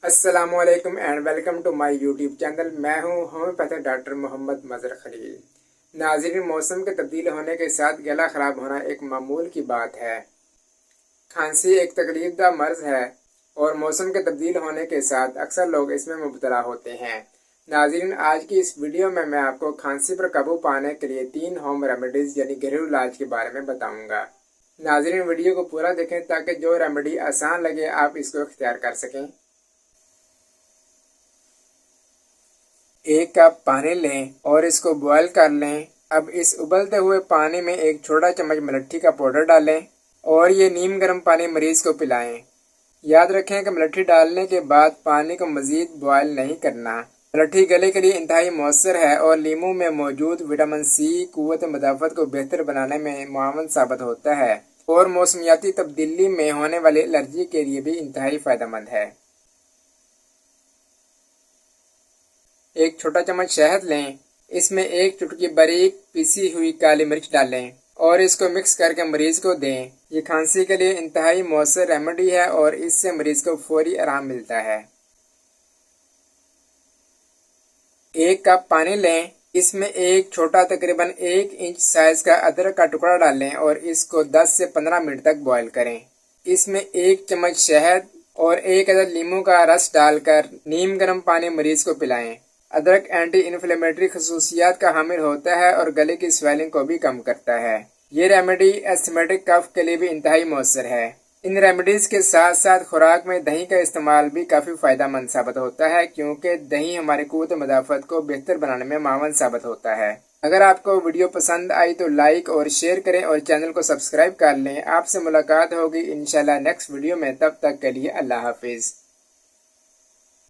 السلام علیکم and welcome to my YouTube channel. میں ہوں ہومیوپیتھک ڈاکٹر محمد مظہر خلیل۔ ناظرین، موسم کے تبدیل ہونے کے ساتھ گلا خراب ہونا ایک معمول کی بات ہے۔ کھانسی ایک تکلیف دہ مرض ہے اور موسم کے تبدیل ہونے کے ساتھ اکثر لوگ اس میں مبتلا ہوتے ہیں۔ ناظرین، آج کی اس ویڈیو میں آپ کو کھانسی پر قابو پانے کے لیے 3 ہوم ریمیڈیز یعنی گھریلو علاج کے بارے میں بتاؤں گا۔ ناظرین، ویڈیو کو پورا دیکھیں تاکہ جو ریمیڈی آسان لگے آپ اس کو اختیار کر سکیں۔ 1 کپ پانی لیں اور اس کو بوائل کر لیں۔ اب اس ابلتے ہوئے پانی میں ایک چھوٹا چمچ ملٹھی کا پاؤڈر ڈالیں اور یہ نیم گرم پانی مریض کو پلائیں۔ یاد رکھیں کہ ملٹھی ڈالنے کے بعد پانی کو مزید بوائل نہیں کرنا۔ ملٹھی گلے کے لیے انتہائی مؤثر ہے اور لیموں میں موجود وٹامن سی قوت مدافعت کو بہتر بنانے میں معاون ثابت ہوتا ہے اور موسمیاتی تبدیلی میں ہونے والی الرجی کے لیے بھی انتہائی فائدہ مند ہے۔ ایک چھوٹا چمچ شہد لیں، اس میں ایک چٹکی باریک پیسی ہوئی کالی مرچ ڈالیں اور اس کو مکس کر کے مریض کو دیں۔ یہ کھانسی کے لیے انتہائی مؤثر ریمیڈی ہے اور اس سے مریض کو فوری آرام ملتا ہے۔ 1 کپ پانی لیں، اس میں ایک چھوٹا تقریباً 1 انچ سائز کا ادرک کا ٹکڑا ڈالیں اور اس کو 10 سے 15 منٹ تک بوائل کریں۔ اس میں 1 چمچ شہد اور 1 عدد لیموں کا رس ڈال کر نیم گرم پانی مریض کو پلائیں۔ ادرک اینٹی انفلیمیٹری خصوصیات کا حامل ہوتا ہے اور گلے کی سویلنگ کو بھی کم کرتا ہے۔ یہ ریمیڈی ایسٹمیٹک کف کے لیے بھی انتہائی مؤثر ہے۔ ان ریمیڈیز کے ساتھ ساتھ خوراک میں دہی کا استعمال بھی کافی فائدہ مند ثابت ہوتا ہے کیونکہ دہی ہماری قوت مدافعت کو بہتر بنانے میں معاون ثابت ہوتا ہے۔ اگر آپ کو ویڈیو پسند آئی تو لائک اور شیئر کریں اور چینل کو سبسکرائب کر لیں۔ آپ سے ملاقات ہوگی انشاءاللہ نیکسٹ ویڈیو میں، تب تک کے لیے اللہ حافظ۔